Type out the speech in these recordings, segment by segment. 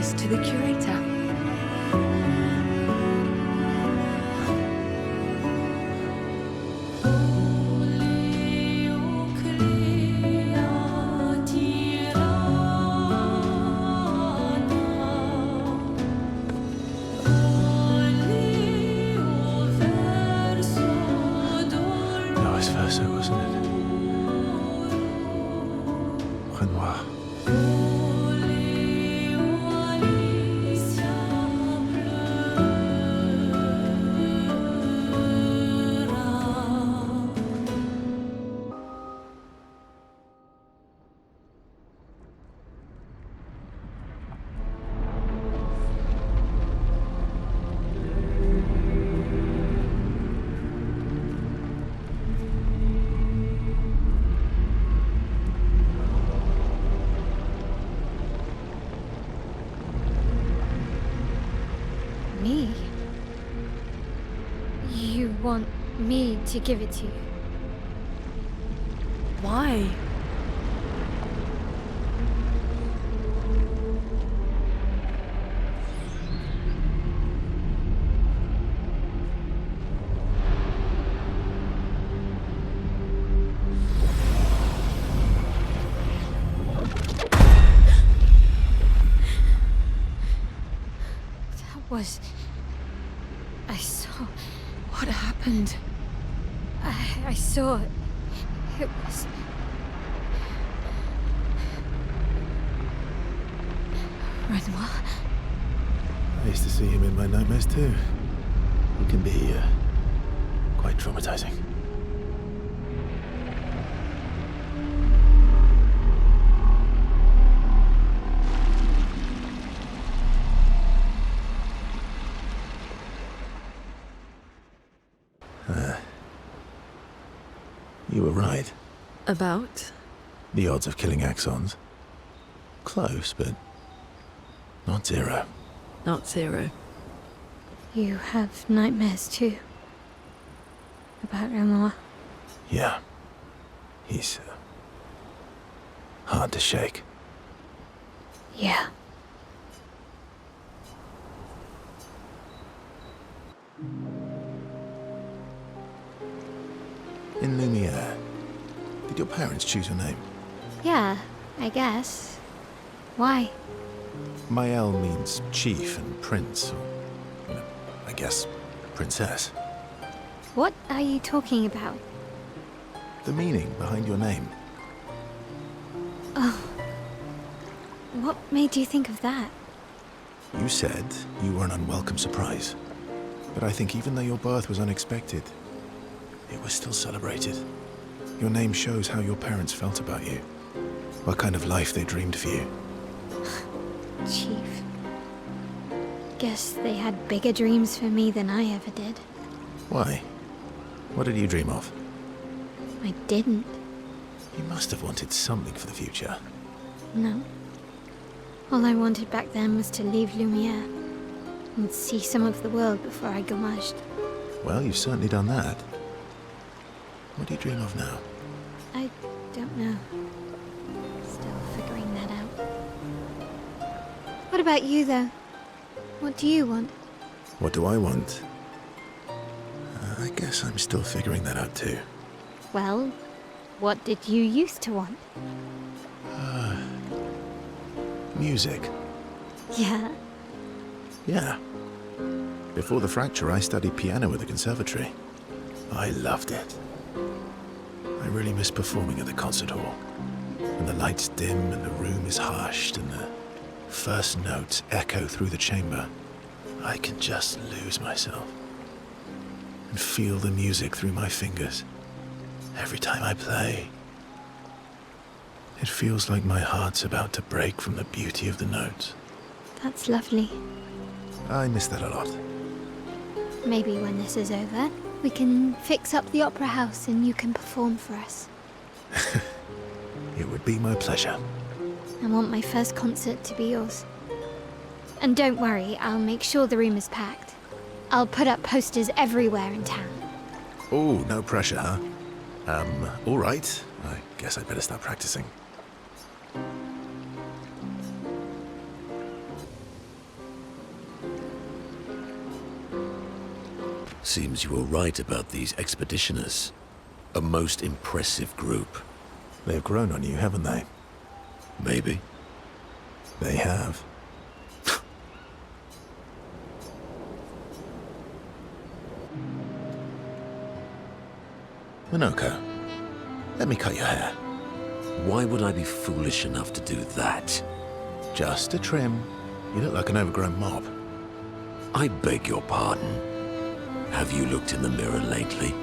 voice to the curator. Verso, wasn't it? Renoir. Me? You want me to give it to you? Why? I saw... What happened? I saw... It was... Renoir? I used to see him in my nightmares too. He can be, quite traumatizing. You were right. About? The odds of killing axons. Close, but not zero. Not zero. You have nightmares too? About Renoir? Yeah. He's hard to shake. Yeah. In Lumiere, did your parents choose your name? Yeah, I guess. Why? Mael means chief and prince, or, I guess, princess. What are you talking about? The meaning behind your name. Oh. What made you think of that? You said you were an unwelcome surprise. But I think even though your birth was unexpected, it was still celebrated. Your name shows how your parents felt about you. What kind of life they dreamed for you. Chief. Guess they had bigger dreams for me than I ever did. Why? What did you dream of? I didn't. You must have wanted something for the future. No. All I wanted back then was to leave Lumiere and see some of the world before I gommaged. Well, you've certainly done that. What do you dream of now? I don't know. Still figuring that out. What about you, though? What do you want? What do I want? I guess I'm still figuring that out too. Well, what did you used to want? Music. Yeah. Yeah. Before the fracture, I studied piano at the conservatory. I loved it. I really miss performing at the concert hall. When the lights dim and the room is hushed and the first notes echo through the chamber, I can just lose myself and feel the music through my fingers. Every time I play, it feels like my heart's about to break from the beauty of the notes. That's lovely. I miss that a lot. Maybe when this is over, we can fix up the opera house and you can perform for us. It would be my pleasure. I want my first concert to be yours. And don't worry, I'll make sure the room is packed. I'll put up posters everywhere in town. Oh, no pressure, huh? All right. I guess I'd better start practicing. Seems you were right about these expeditioners. A most impressive group. They've grown on you, haven't they? Maybe. They have. Minoko, let me cut your hair. Why would I be foolish enough to do that? Just a trim. You look like an overgrown mob. I beg your pardon. Have you looked in the mirror lately?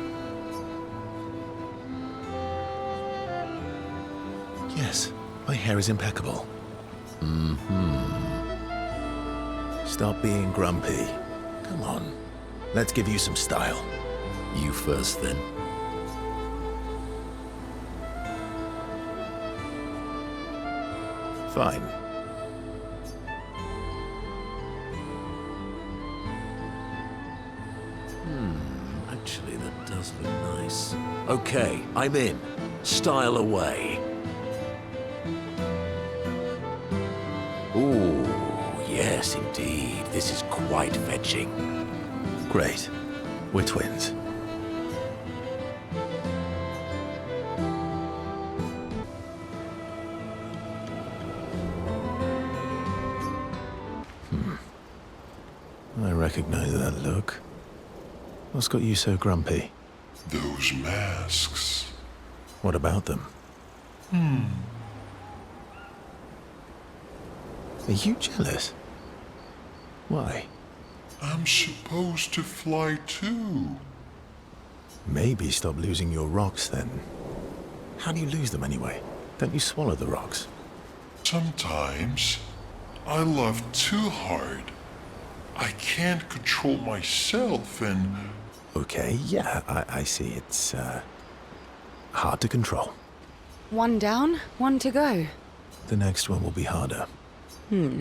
Yes, my hair is impeccable. Stop being grumpy. Come on, let's give you some style. You first, then. Fine. Actually, that does look nice. Okay, I'm in. Style away. Ooh, yes, indeed. This is quite fetching. Great. We're twins. I recognize that look. What's got you so grumpy? Those masks. What about them? Are you jealous? Why? I'm supposed to fly too. Maybe stop losing your rocks then. How do you lose them anyway? Don't you swallow the rocks? Sometimes I love too hard. I can't control myself and... Okay, yeah, I see. It's, hard to control. One down, one to go. The next one will be harder. You're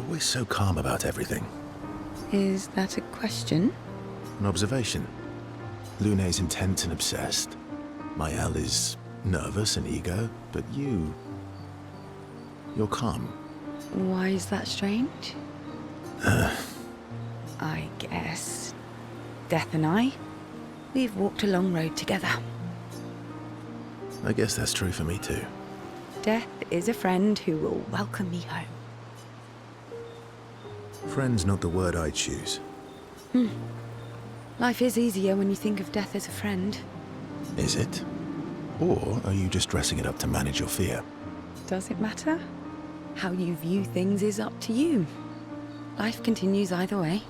always so calm about everything. Is that a question? An observation. Lune's intense and obsessed. Mael is nervous and eager, but you're calm. Why is that strange? I guess Death and we've walked a long road together. I guess that's true for me too. Death is a friend who will welcome me home. Friend's not the word I choose. Life is easier when you think of Death as a friend. Is it? Or are you just dressing it up to manage your fear? Does it matter? How you view things is up to you. Life continues either way.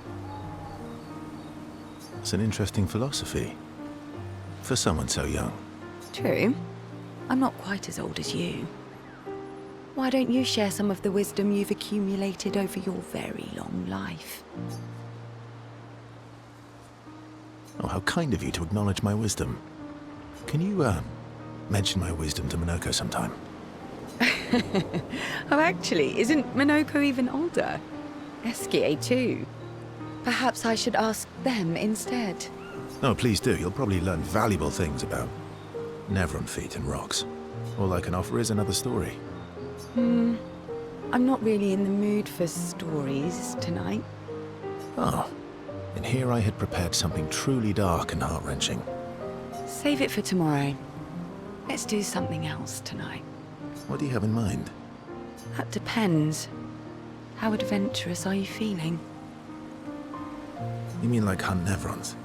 It's an interesting philosophy. For someone so young. True. I'm not quite as old as you. Why don't you share some of the wisdom you've accumulated over your very long life? Oh, how kind of you to acknowledge my wisdom. Can you, mention my wisdom to Minoko sometime? Oh, actually, isn't Minoko even older? Eskie too. Perhaps I should ask them instead. Oh, please do. You'll probably learn valuable things about Nevron feet and rocks. All I can offer is another story. I'm not really in the mood for stories tonight. Oh, and here I had prepared something truly dark and heart-wrenching. Save it for tomorrow. Let's do something else tonight. What do you have in mind? That depends. How adventurous are you feeling? You mean like hunt Nevrons?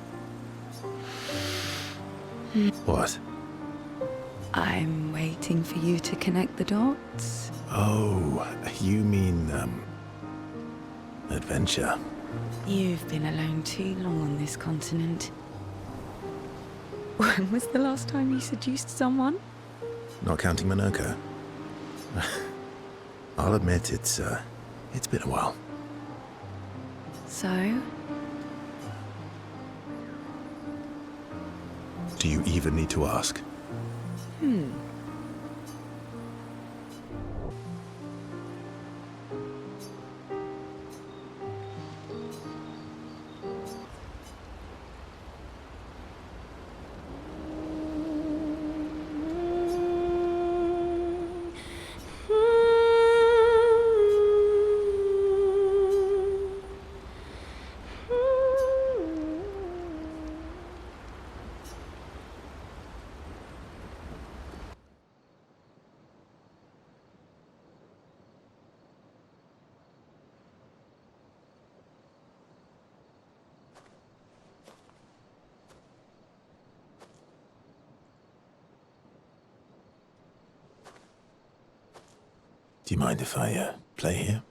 What? I'm waiting for you to connect the dots. Oh, you mean, adventure. You've been alone too long on this continent. When was the last time you seduced someone? Not counting Minoko. I'll admit it's been a while. So? Do you even need to ask? Do you mind if I play here?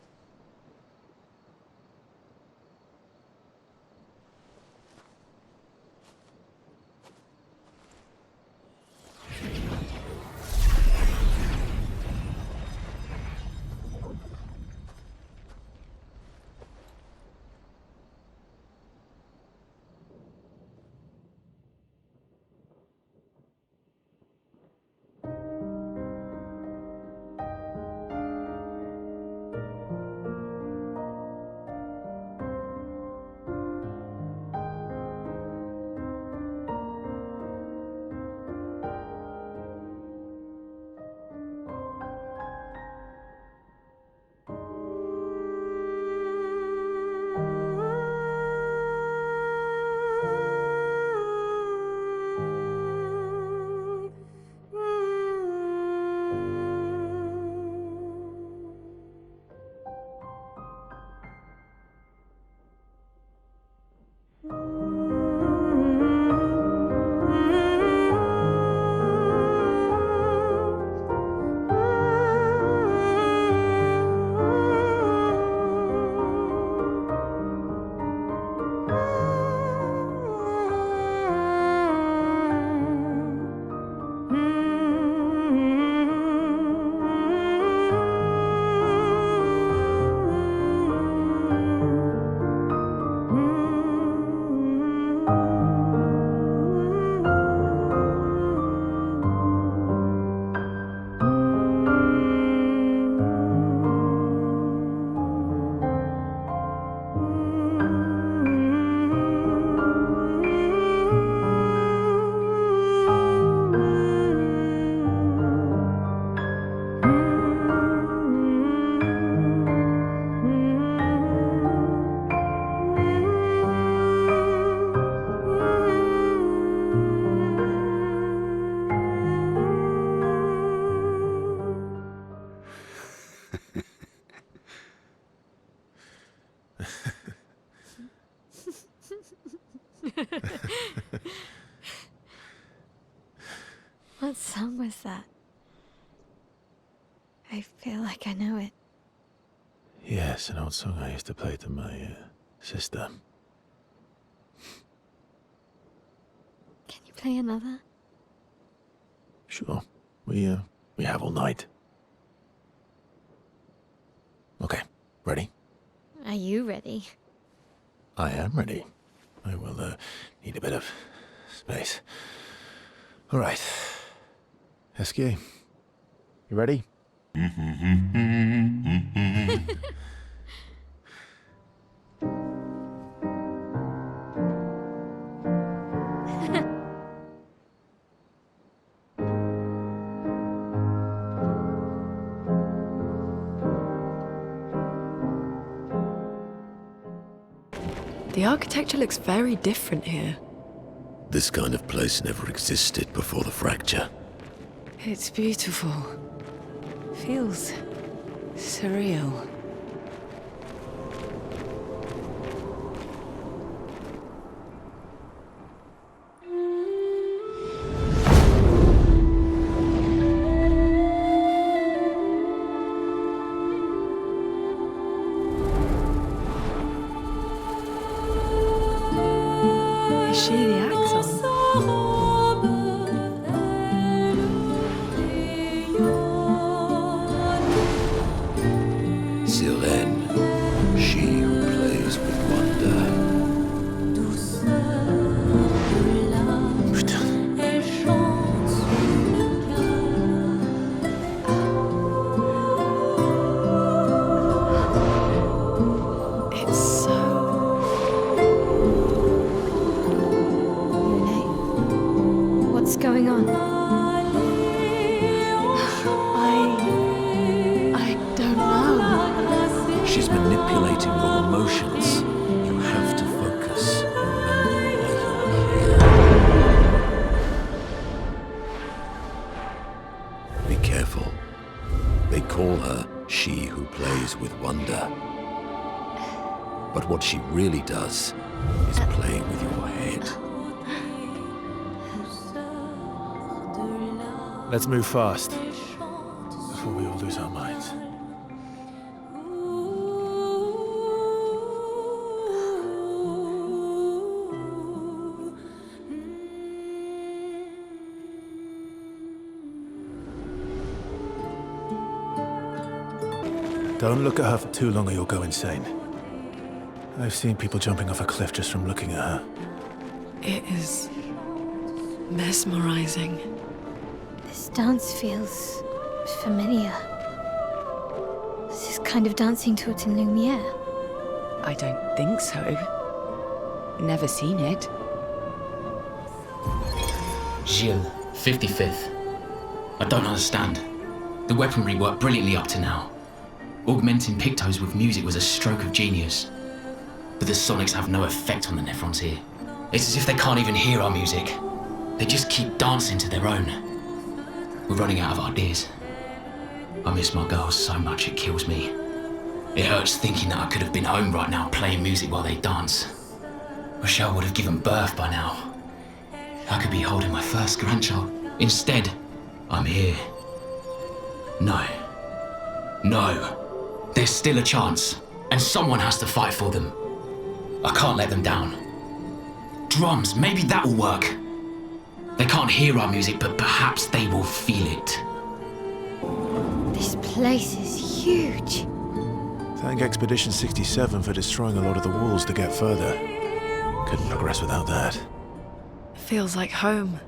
What song was that? I feel like I know it. Yes, an old song I used to play to my sister. Can you play another? Sure. We have all night. Okay, ready? Are you ready? I am ready. I will need a bit of space. All right. Esky, you ready? The architecture looks very different here. This kind of place never existed before the fracture. It's beautiful. Feels surreal. Is she the Axon? Sirène, she who plays with wonder. Putain. It's so... What's going on? I don't know. She's manipulating your emotions. You have to focus. Remember why you're here. Be careful. They call her she who plays with wonder. But what she really does is playing with your head. Let's move fast before we all lose our minds. Don't look at her for too long or you'll go insane. I've seen people jumping off a cliff just from looking at her. It is mesmerizing. This dance feels familiar. This is kind of dancing taught in Lumiere. I don't think so. Never seen it. Gilles, 55th. I don't understand. The weaponry worked brilliantly up to now. Augmenting pictos with music was a stroke of genius. But the sonics have no effect on the nephrons here. It's as if they can't even hear our music. They just keep dancing to their own. We're running out of ideas. I miss my girls so much it kills me. It hurts thinking that I could have been home right now playing music while they dance. Rochelle would have given birth by now. I could be holding my first grandchild. Instead, I'm here. No. No. There's still a chance, and someone has to fight for them. I can't let them down. Drums, maybe that'll work. They can't hear our music, but perhaps they will feel it. This place is huge. Thank Expedition 67 for destroying a lot of the walls to get further. Couldn't progress without that. Feels like home.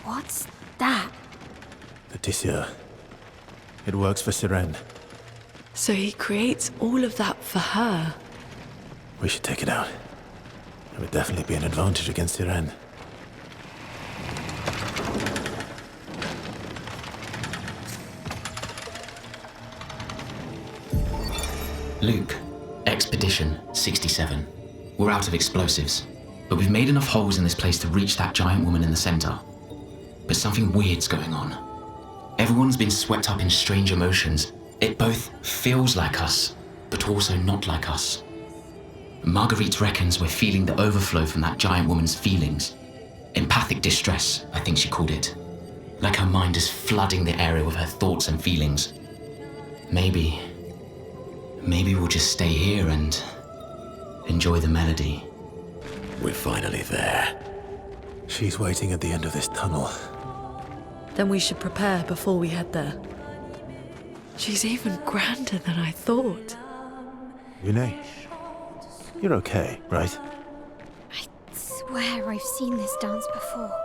What's that? The Tisseur. It works for Sirene. So he creates all of that for her. We should take it out. It would definitely be an advantage against Sirene. Luke, Expedition 67. We're out of explosives, but we've made enough holes in this place to reach that giant woman in the center. But something weird's going on. Everyone's been swept up in strange emotions. It both feels like us, but also not like us. Marguerite reckons we're feeling the overflow from that giant woman's feelings. Empathic distress, I think she called it. Like her mind is flooding the area with her thoughts and feelings. Maybe we'll just stay here and enjoy the melody. We're finally there. She's waiting at the end of this tunnel. Then we should prepare before we head there. She's even grander than I thought. Yune, you're okay, right? I swear I've seen this dance before.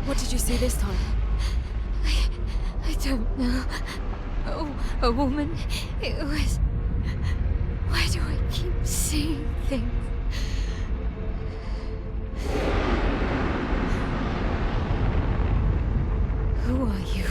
What did you see this time? I don't know. Oh, a woman. It was... Why do I keep seeing things? Who are you?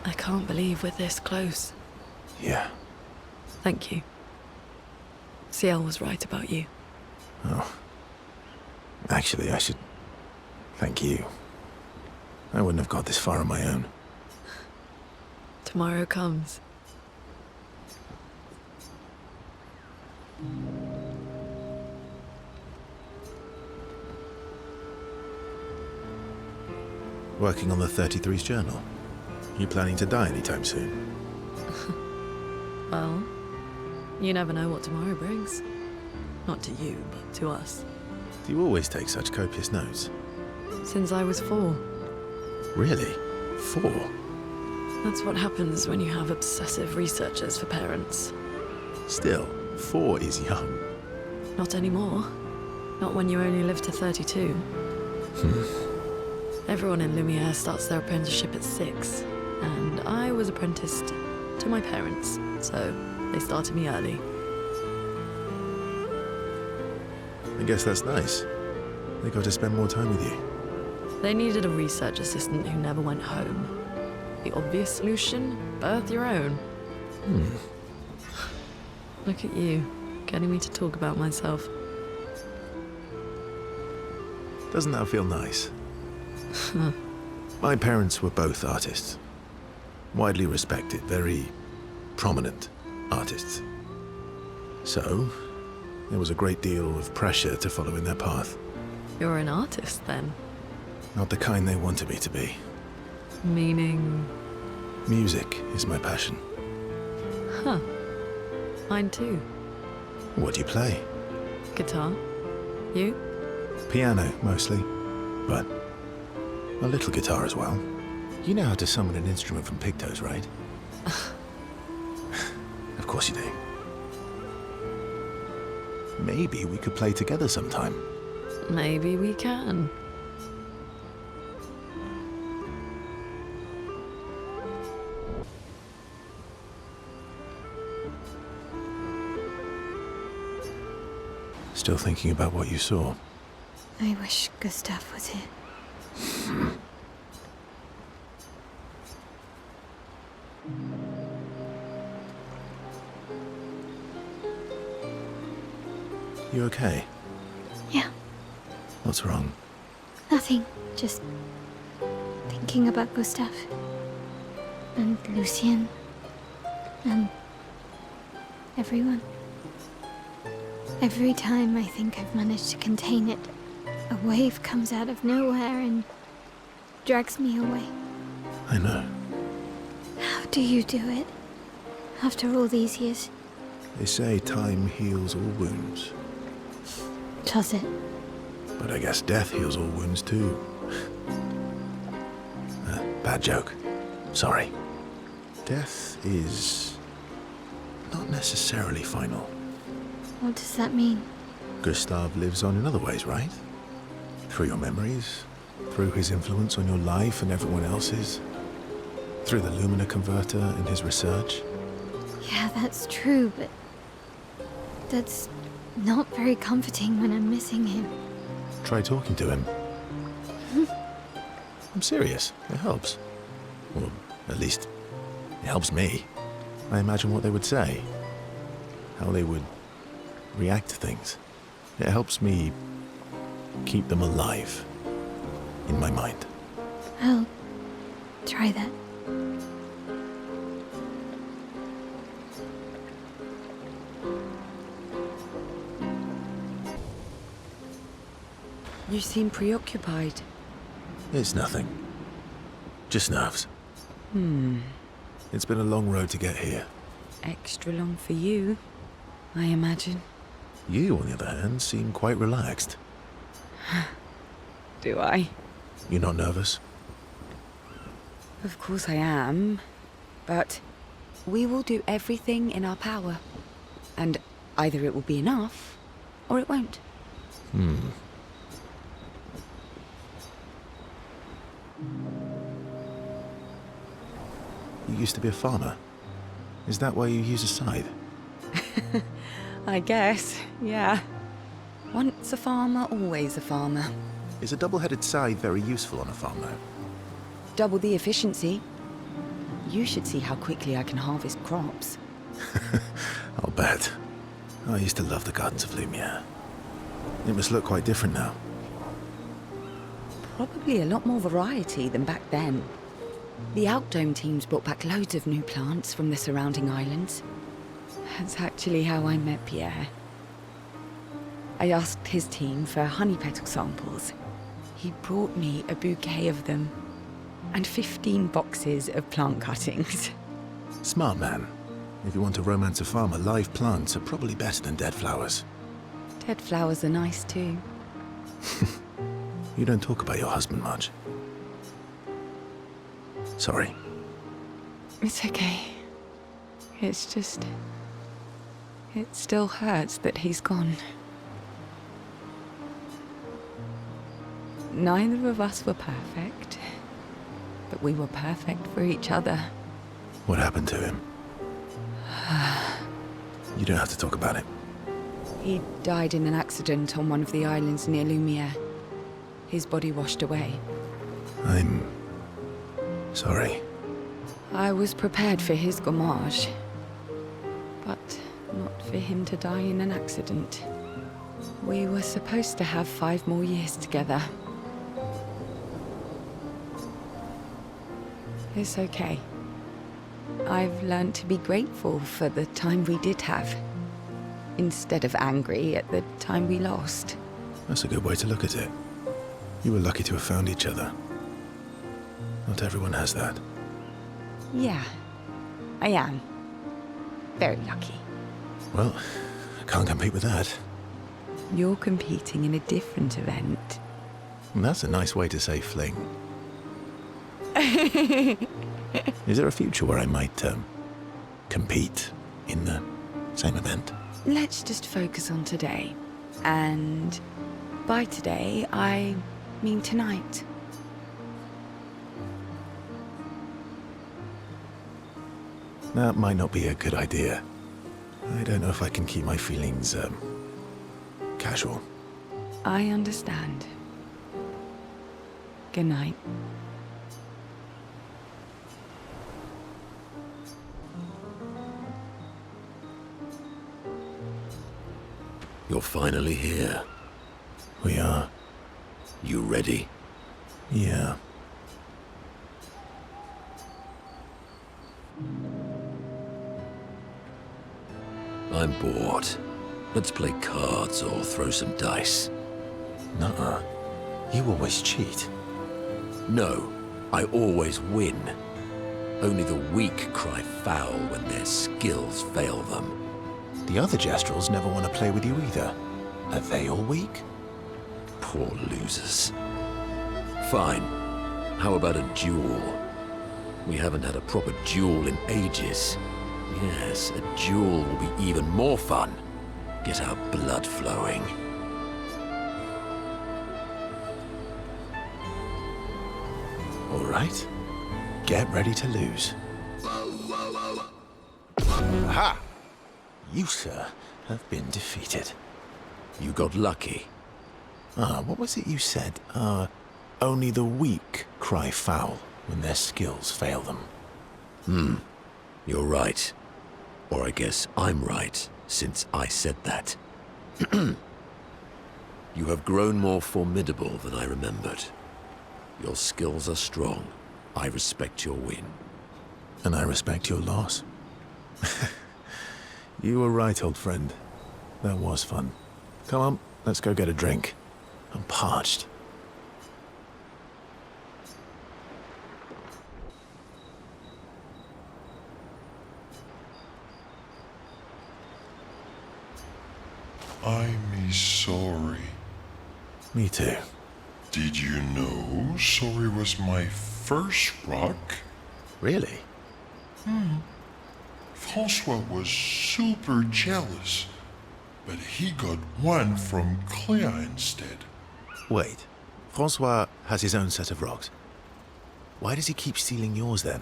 I can't believe we're this close. Yeah. Thank you. CL was right about you. Oh. Actually, I should thank you. I wouldn't have got this far on my own. Tomorrow comes. Working on the 33's journal. You planning to die anytime soon? Well, you never know what tomorrow brings. Not to you, but to us. Do you always take such copious notes? Since I was 4. Really? 4? That's what happens when you have obsessive researchers for parents. Still, 4 is young. Not anymore. Not when you only live to 32. Everyone in Lumiere starts their apprenticeship at 6, and I was apprenticed to my parents, so they started me early. I guess that's nice. They got to spend more time with you. They needed a research assistant who never went home. The obvious solution? Birth your own. Look at you, getting me to talk about myself. Doesn't that feel nice? My parents were both artists. Widely respected, very prominent artists. So, there was a great deal of pressure to follow in their path. You're an artist, then? Not the kind they wanted me to be. Meaning? Music is my passion. Huh. Mine too. What do you play? Guitar. You? Piano, mostly. But a little guitar as well. You know how to summon an instrument from pigtoes, right? Of course you do. Maybe we could play together sometime. Maybe we can. Still thinking about what you saw? I wish Gustav was here. You okay? Yeah, What's wrong? nothing. Just thinking about Gustav. And Lucien. And everyone. Every time I think I've managed to contain it, a wave comes out of nowhere and drags me away. I know. How do you do it? After all these years? They say time heals all wounds. Does it? But I guess death heals all wounds too. Bad joke. Sorry. Death is not necessarily final. What does that mean? Gustav lives on in other ways, right? Through your memories, through his influence on your life and everyone else's, through the Lumina converter and his research. Yeah, that's true, but that's not very comforting when I'm missing him. Try talking to him. I'm serious. It helps. Or at least, it helps me. I imagine what they would say. How they would react to things. It helps me keep them alive in my mind. I'll try that. You seem preoccupied. It's nothing. Just nerves. It's been a long road to get here. Extra long for you, I imagine. You, on the other hand, seem quite relaxed. Do I? You're not nervous? Of course I am. But we will do everything in our power. And either it will be enough, or it won't. You used to be a farmer. Is that why you use a scythe? I guess, yeah. Once a farmer, always a farmer. Is a double-headed scythe very useful on a farm, though? Double the efficiency. You should see how quickly I can harvest crops. I'll bet. I used to love the gardens of Lumiere. It must look quite different now. Probably a lot more variety than back then. The Outdome teams brought back loads of new plants from the surrounding islands. That's actually how I met Pierre. I asked his team for honey petal samples. He brought me a bouquet of them, and 15 boxes of plant cuttings. Smart man. If you want to romance a farmer, live plants are probably better than dead flowers. Dead flowers are nice too. You don't talk about your husband much. Sorry. It's okay. It's just... it still hurts that he's gone. Neither of us were perfect, but we were perfect for each other. What happened to him? You don't have to talk about it. He died in an accident on one of the islands near Lumiere. His body washed away. I'm... sorry. I was prepared for his gommage, but not for him to die in an accident. We were supposed to have 5 more years together. It's okay. I've learned to be grateful for the time we did have, instead of angry at the time we lost. That's a good way to look at it. You were lucky to have found each other. Not everyone has that. Yeah, I am. Very lucky. Well, I can't compete with that. You're competing in a different event. And that's a nice way to say fling. Is there a future where I might, compete in the same event? Let's just focus on today. And by today, I mean tonight. That might not be a good idea. I don't know if I can keep my feelings, casual. I understand. Good night. You're finally here. We are. You ready? Yeah. I'm bored. Let's play cards or throw some dice. Nuh-uh. You always cheat. No, I always win. Only the weak cry foul when their skills fail them. The other Jestrels never want to play with you either. Are they all weak? Poor losers. Fine. How about a duel? We haven't had a proper duel in ages. Yes, a duel will be even more fun. Get our blood flowing. All right. Get ready to lose. Aha! You, sir, have been defeated. You got lucky. What was it you said? Only the weak cry foul when their skills fail them. You're right. Or I guess I'm right, since I said that. You have grown more formidable than I remembered. Your skills are strong. I respect your win. And I respect your loss. You were right, old friend. That was fun. Come on, let's go get a drink. I'm parched. I'm sorry. Me too. Did you know sorry was my first rock? Really? Francois was super jealous, but he got one from Clair instead. Wait. Francois has his own set of rocks. Why does he keep stealing yours then?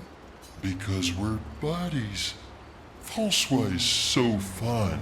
Because we're buddies. Francois is so fun.